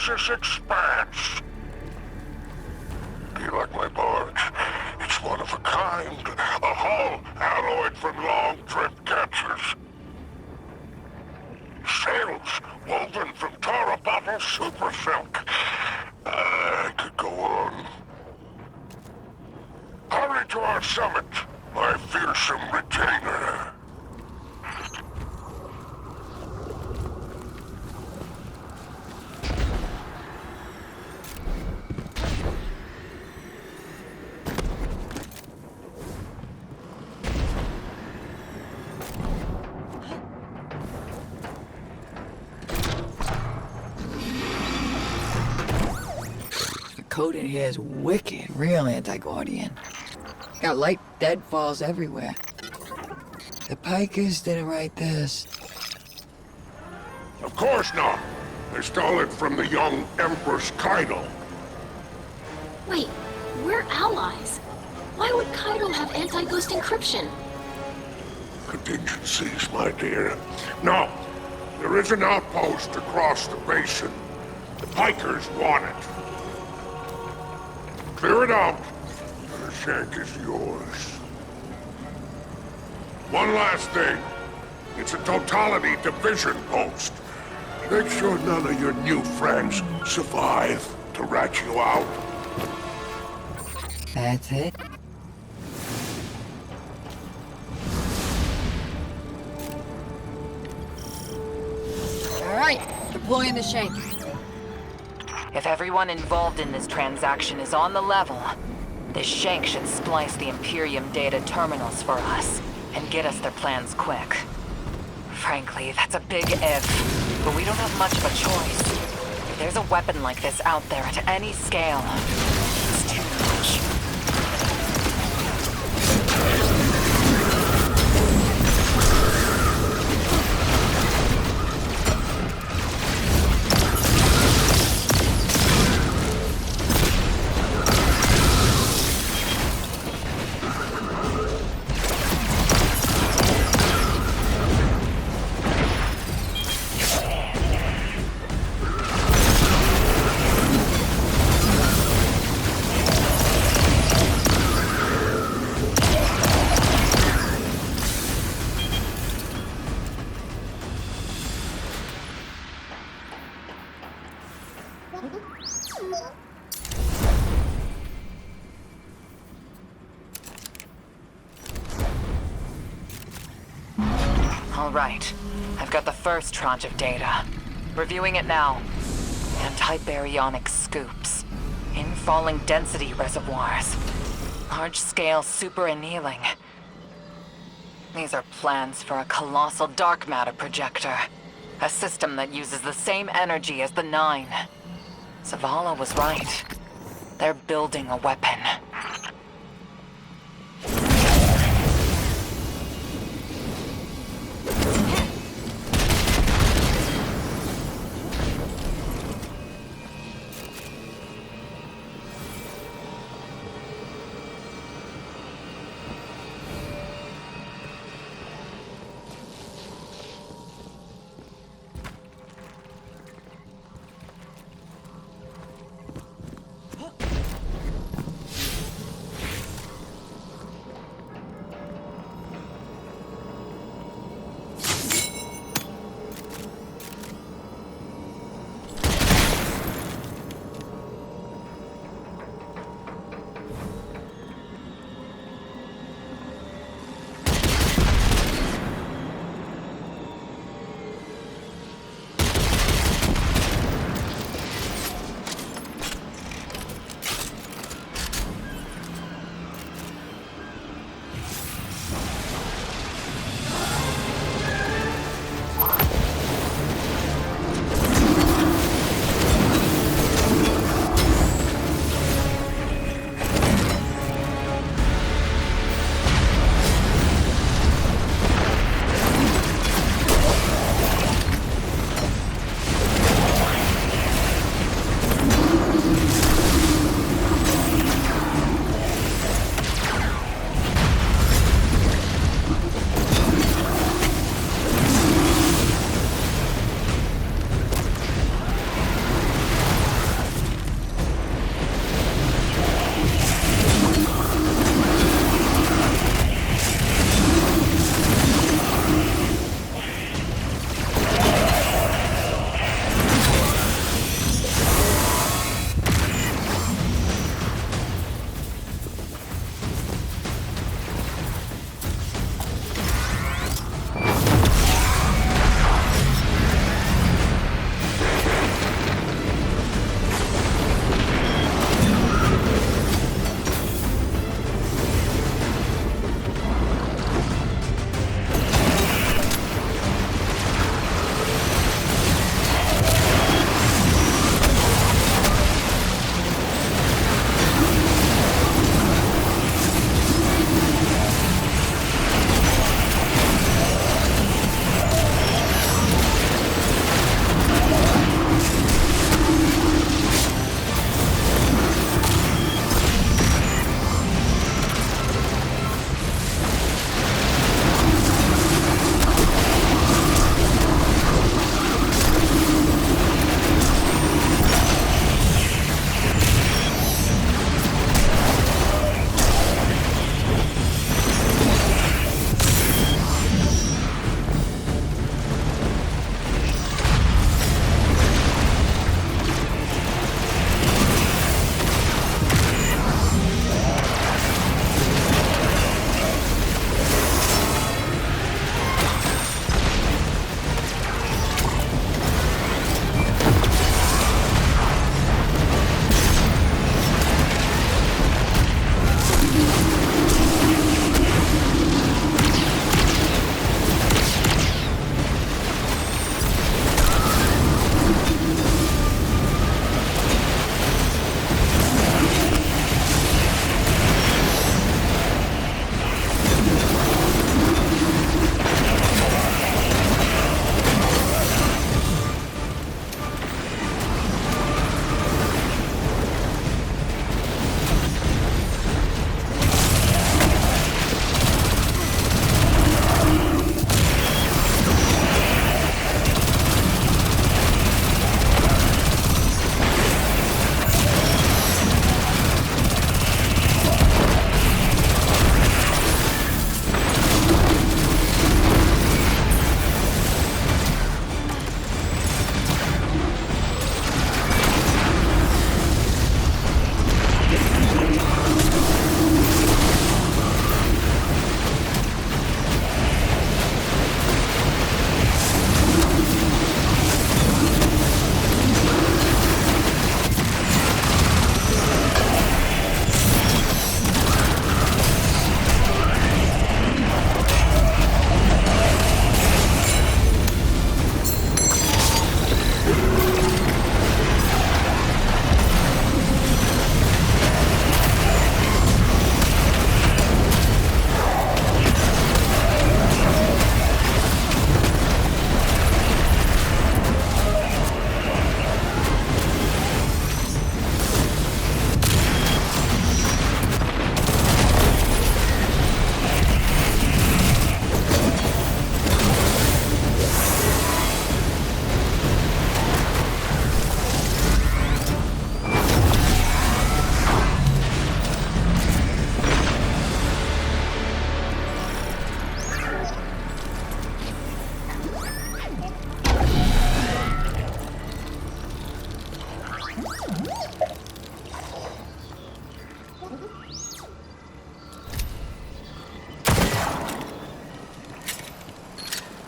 This expanse. Do you like my barge? It's one of a kind. A hull alloyed from long-drift catchers. Sails woven from Tara bottle super silk. I could go on. Hurry to our summit, my fearsome retainer. Code in here is wicked, real anti-Guardian. Got light deadfalls everywhere. The Pikers didn't write this. Of course not. They stole it from the young Empress Kaido. Wait, we're allies. Why would Kaido have anti-ghost encryption? Contingencies, my dear. No, there is an outpost across the basin. The Pikers want it. Clear it out. The shank is yours. One last thing. It's a totality division post. Make sure none of your new friends survive to rat you out. That's it? Alright, deploying the shank. If everyone involved in this transaction is on the level, this shank should splice the Imperium data terminals for us and get us their plans quick. Frankly, that's a big if, but we don't have much of a choice. If there's a weapon like this out there at any scale, it's too much. All right. I've got the first tranche of data. Reviewing it now. Anti-baryonic scoops. Infalling density reservoirs. Large-scale super-annealing. These are plans for a colossal dark matter projector. A system that uses the same energy as the Nine. Zavala was right. They're building a weapon.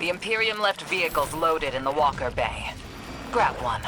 The Imperium left vehicles loaded in the Walker Bay. Grab one.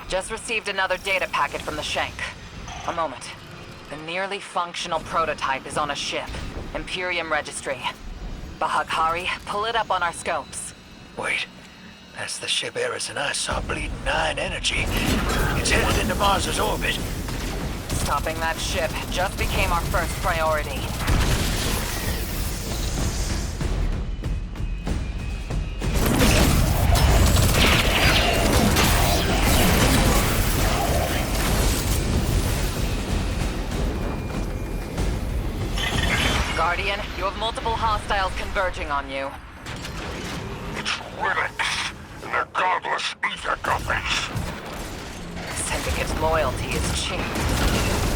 Just received another data packet from the Shank. A moment. The nearly functional prototype is on a ship. Imperium Registry. Bahaghari, pull it up on our scopes. Wait, that's the ship Eris and I saw bleeding 9 energy. It's headed into Mars's orbit. Stopping that ship just became our first priority. Guardian, you have multiple hostiles converging on you. It's relics and their godless ether guppies. Syndicate's loyalty is cheap.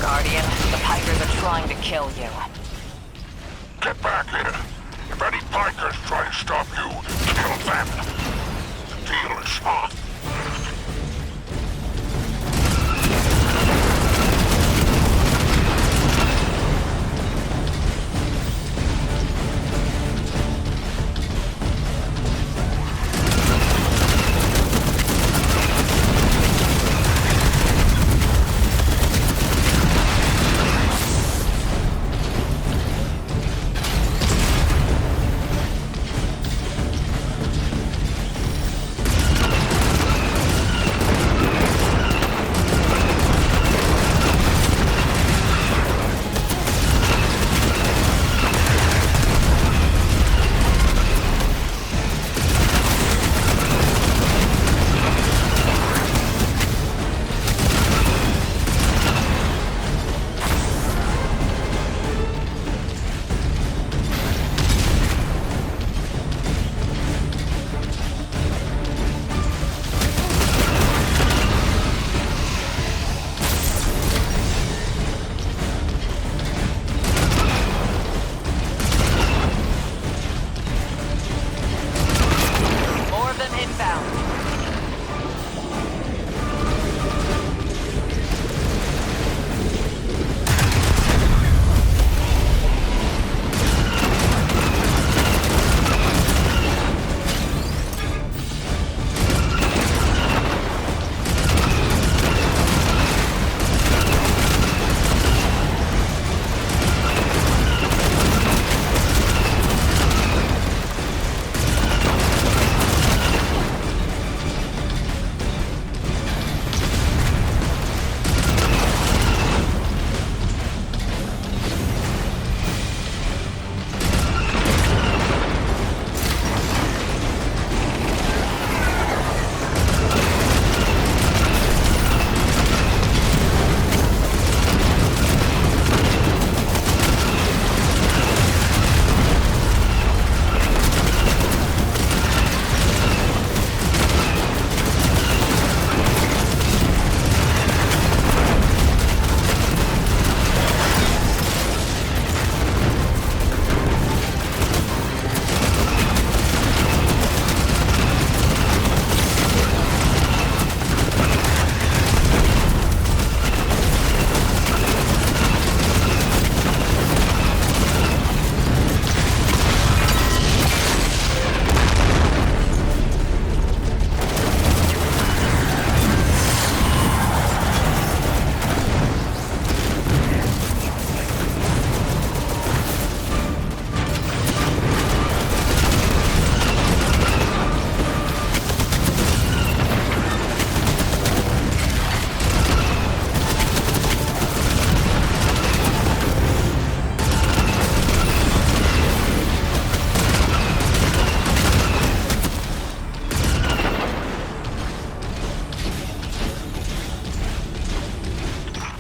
Guardian, the Pikers are trying to kill you. Get back here. If any bikers try to stop you, kill them. The deal is off.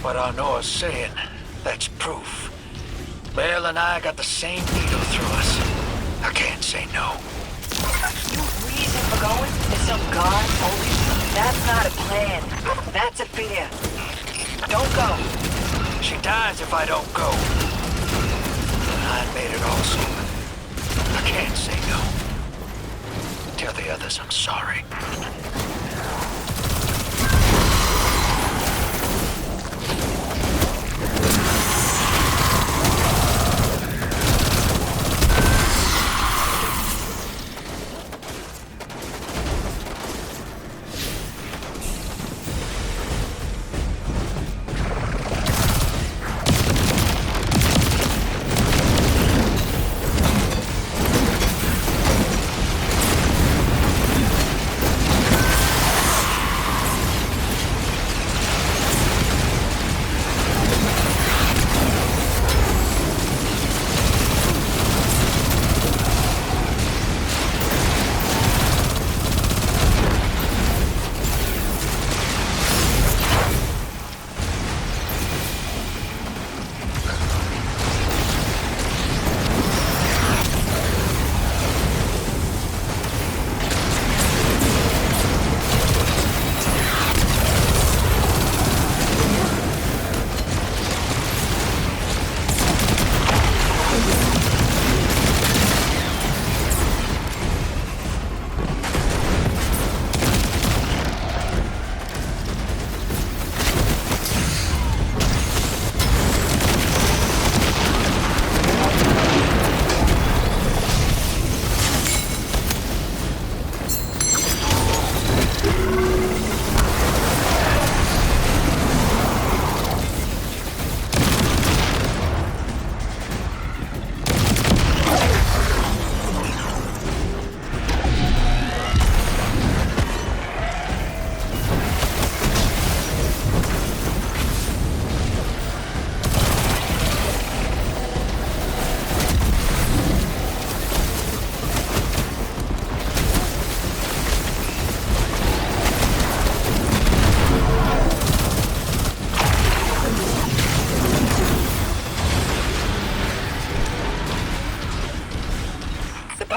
what Arnora's saying. That's proof. Bale and I got the same needle through us. I can't say no. Your reason for going is some god told you? That's not a plan. That's a fear. Don't go. She dies if I don't go. I made it also. I can't say no. Tell the others I'm sorry.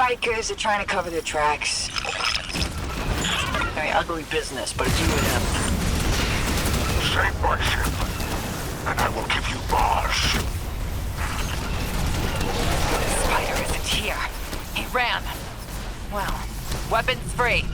Bikers are trying to cover their tracks. Very ugly business, but it's you and him. Save my ship, and I will give you Mars. Spider isn't here. He ran. Well, weapons free.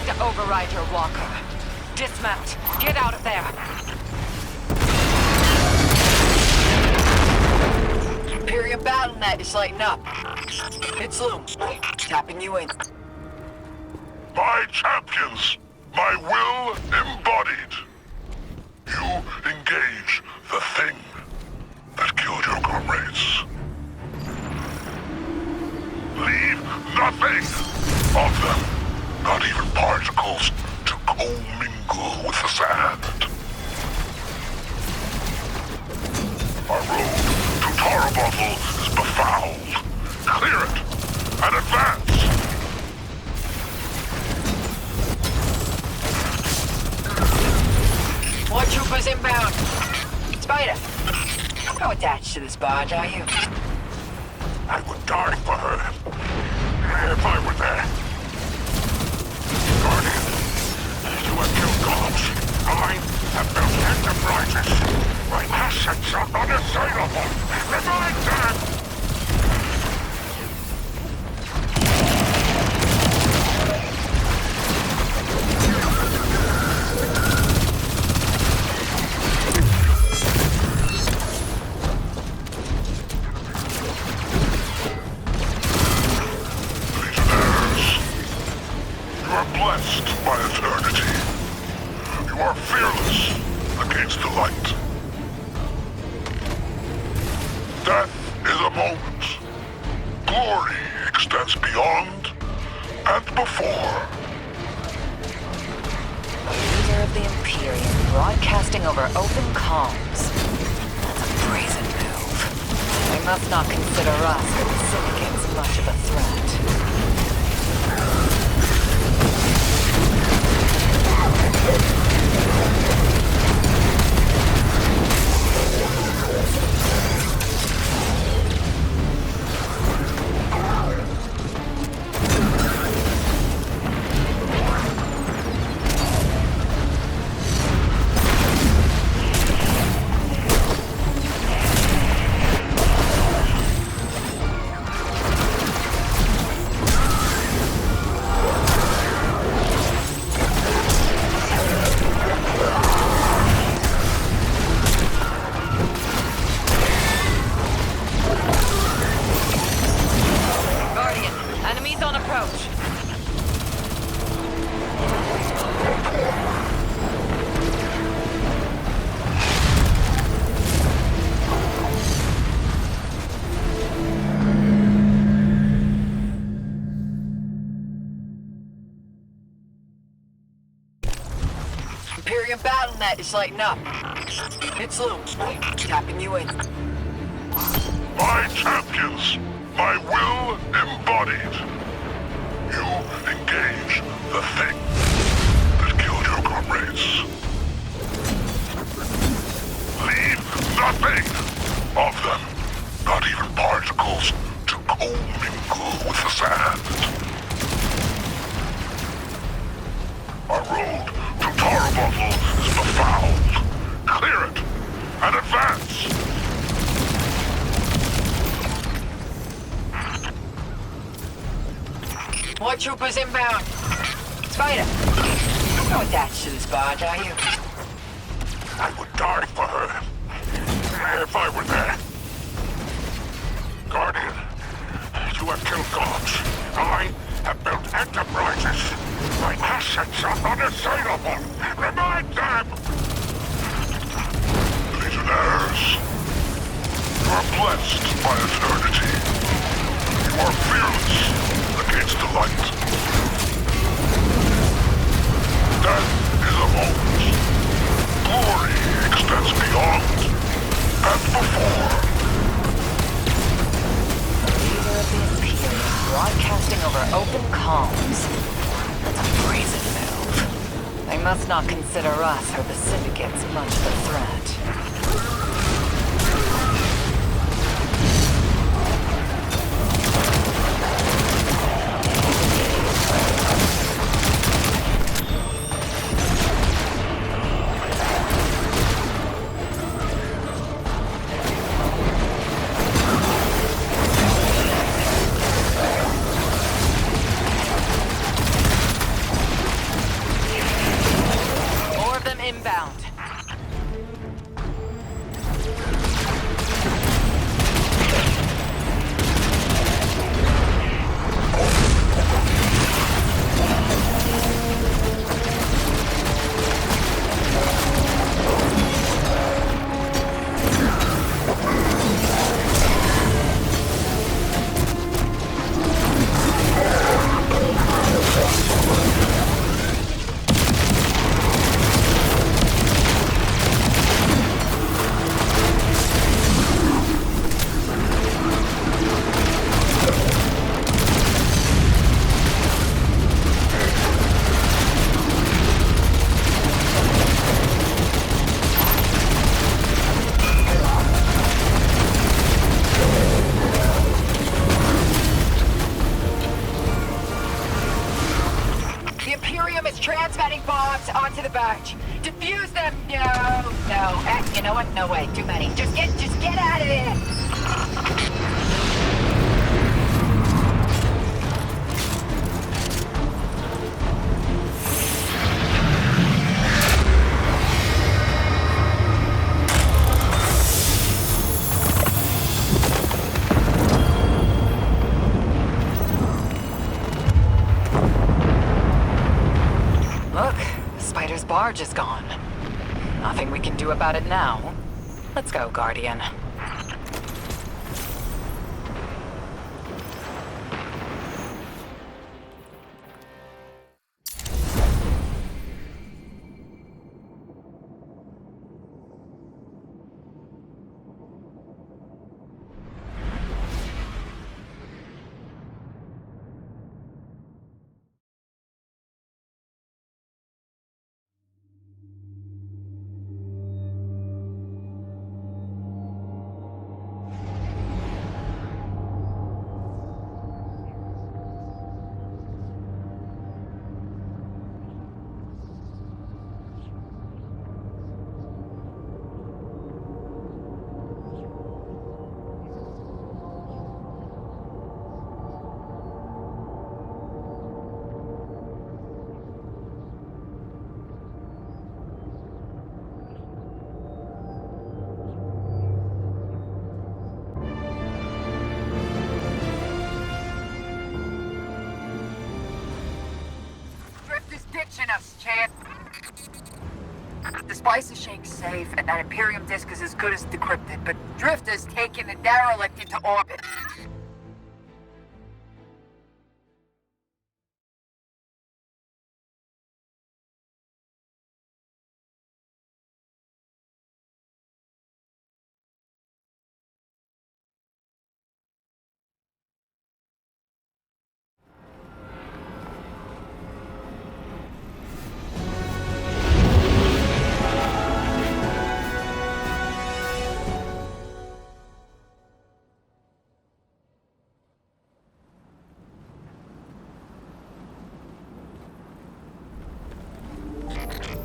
trying to override your walker. Dismount. Get out of there. Imperium BattleNet is lighting up. It's Loom. Tapping you in. My champions, my will embodied. You engage the thing that killed your comrades. Leave nothing of them, not even particles, to commingle with the sand. Our road to Tarabottle is befouled. Clear it and advance! More troopers inbound. Spider, not attached to this barge, are you? I would die for her if I were there. Guardian, you have killed gods. I have built enterprises. My assets are unassailable. Revive them! Blessed by eternity. You are fearless against the light. Death is a moment. Glory extends beyond and before. The leader of the Imperium broadcasting over open comms. That's a brazen move. They must not consider us or the Syndicates much of a threat. Imperium BattleNet is lighting up. It's Loom. Tapping you in. My champions, my will embodied. You engage the thing that killed your comrades. Leave nothing of them, not even particles, to commingle with the sand. Our road to Tarabottle is befouled. Clear it and advance! More troopers inbound. Spider, not attached to this barge, are you? I would die for her if I were there. Guardian, you have killed gods. I have built enterprises. My assets are unassailable. Revive them! Legionnaires, you are blessed by eternity. You are fearless against the light. Death is a moment. Glory extends beyond and before. The leader of the Imperium broadcasting over open comms. That's a brazen move. They must not consider us or the Syndicates much of a threat. transmitting bombs onto the barge. Defuse them! No. You know what? No way. Too many. Just get out of there! Look, Spider's barge is gone. Nothing we can do about it now. Let's go, Guardian. Us, Chad. The Spicer Shake's safe, and that Imperium disk is as good as decrypted, but Drifter's taking the derelict into orbit.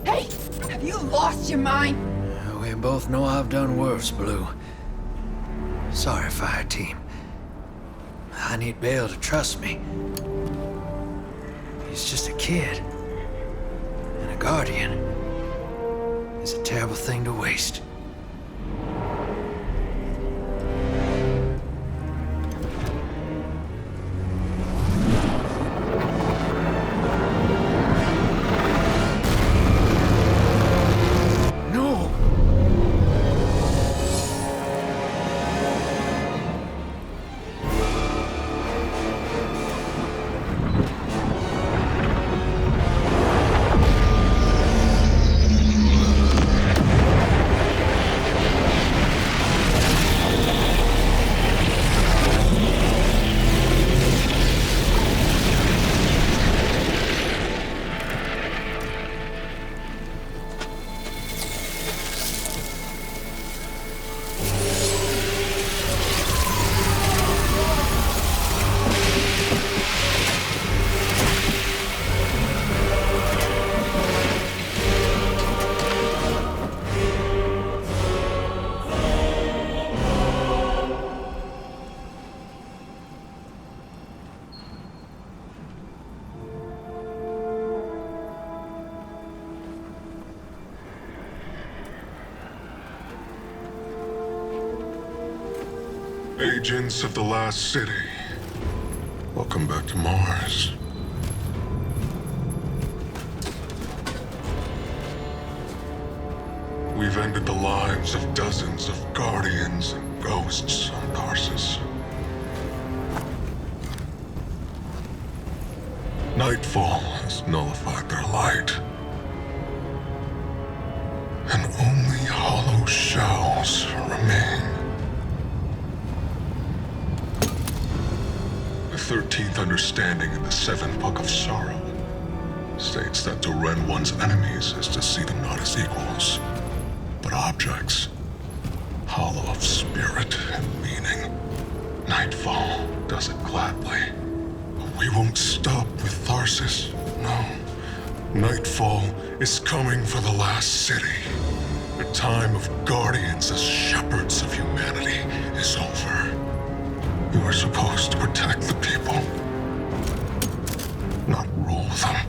Hey! Have you lost your mind? We both know I've done worse, Blue. Sorry, fire team. I need Bale to trust me. He's just a kid. And a Guardian is a terrible thing to waste. Agents of the Last City, welcome back to Mars. We've ended the lives of dozens of Guardians and Ghosts on Tarsus. Nightfall has nullified their light. And only hollow shells remain. The 13th understanding in the 7th Book of Sorrow states that to rend one's enemies is to see them not as equals, but objects, hollow of spirit and meaning. Nightfall does it gladly. We won't stop with Tarsus, no. Nightfall is coming for the last city. The time of guardians as shepherds of humanity is over. You are supposed to protect the people, not rule them.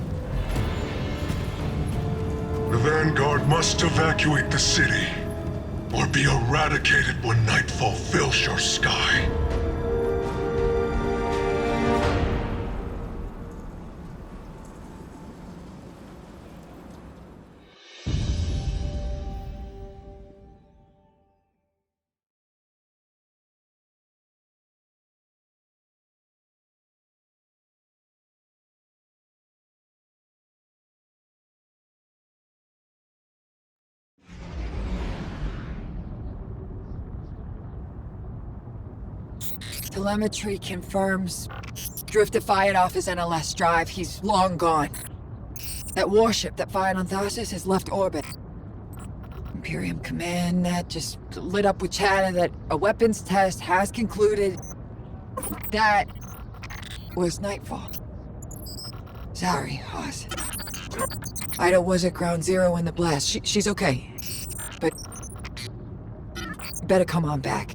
The Vanguard must evacuate the city, or be eradicated when nightfall fills your sky. Telemetry confirms Drifter fired off his NLS drive. He's long gone. That warship that fired on Tharsis has left orbit. Imperium Command Net just lit up with chatter that a weapons test has concluded. That was Nightfall. Sorry, Hoss. Ida was at ground zero in the blast. She's okay. But you better come on back.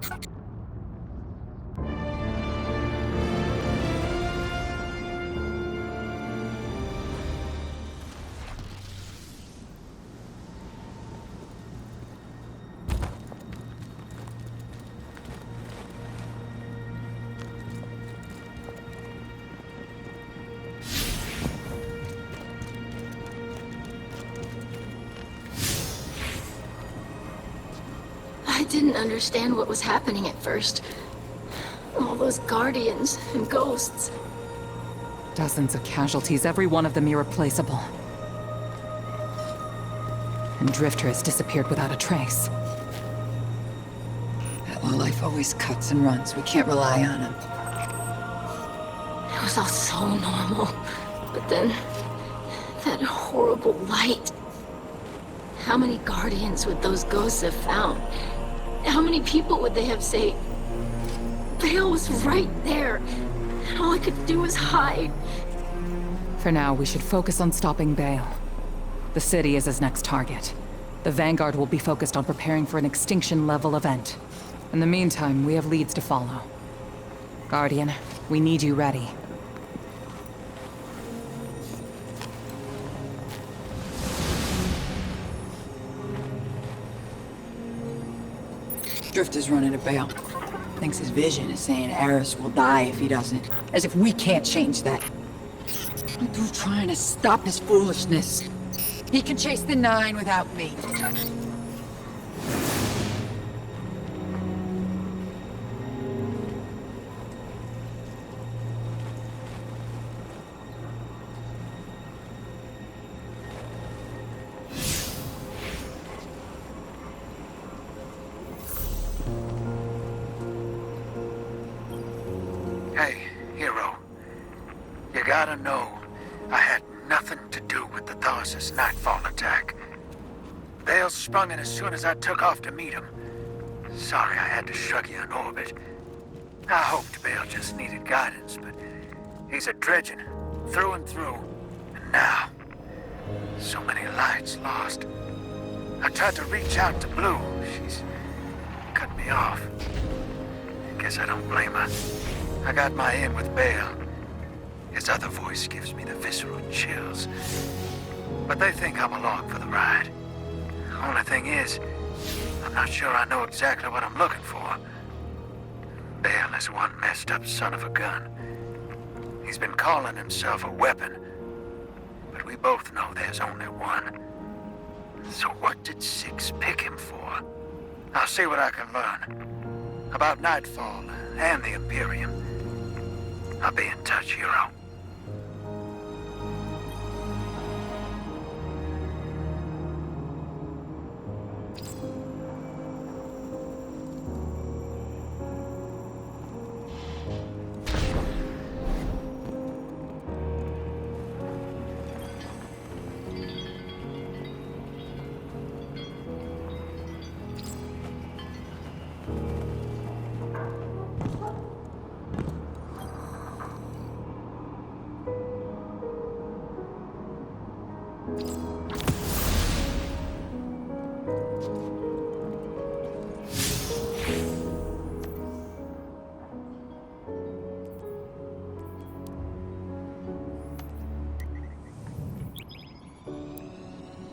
I didn't understand what was happening at first. All those guardians and ghosts. Dozens of casualties, every one of them irreplaceable. And Drifter has disappeared without a trace. That lowlife always cuts and runs. We can't rely on him. It was all so normal. But then, that horrible light. How many guardians would those ghosts have found? How many people would they have saved? Bale was right there, and all I could do was hide. For now, we should focus on stopping Bale. The city is his next target. The Vanguard will be focused on preparing for an extinction-level event. In the meantime, we have leads to follow. Guardian, we need you ready. Drifter's running a Bale. Thinks his vision is saying Eris will die if he doesn't. As if we can't change that. I'm through trying to stop his foolishness. He can chase the 9 without me. Hey, hero. You gotta know, I had nothing to do with the Tharsis Nightfall attack. Bale sprung it as soon as I took off to meet him. Sorry I had to shrug you in orbit. I hoped Bale just needed guidance, but he's a dredgen, through and through. And now, so many lights lost. I tried to reach out to Blue. She's cut me off. Guess I don't blame her. I got my in with Bale. His other voice gives me the visceral chills. But they think I'm along for the ride. Only thing is, I'm not sure I know exactly what I'm looking for. Bale is one messed up son of a gun. He's been calling himself a weapon. But we both know there's only one. So what did Six pick him for? I'll see what I can learn. About Nightfall and the Imperium. I'll be in touch, hero.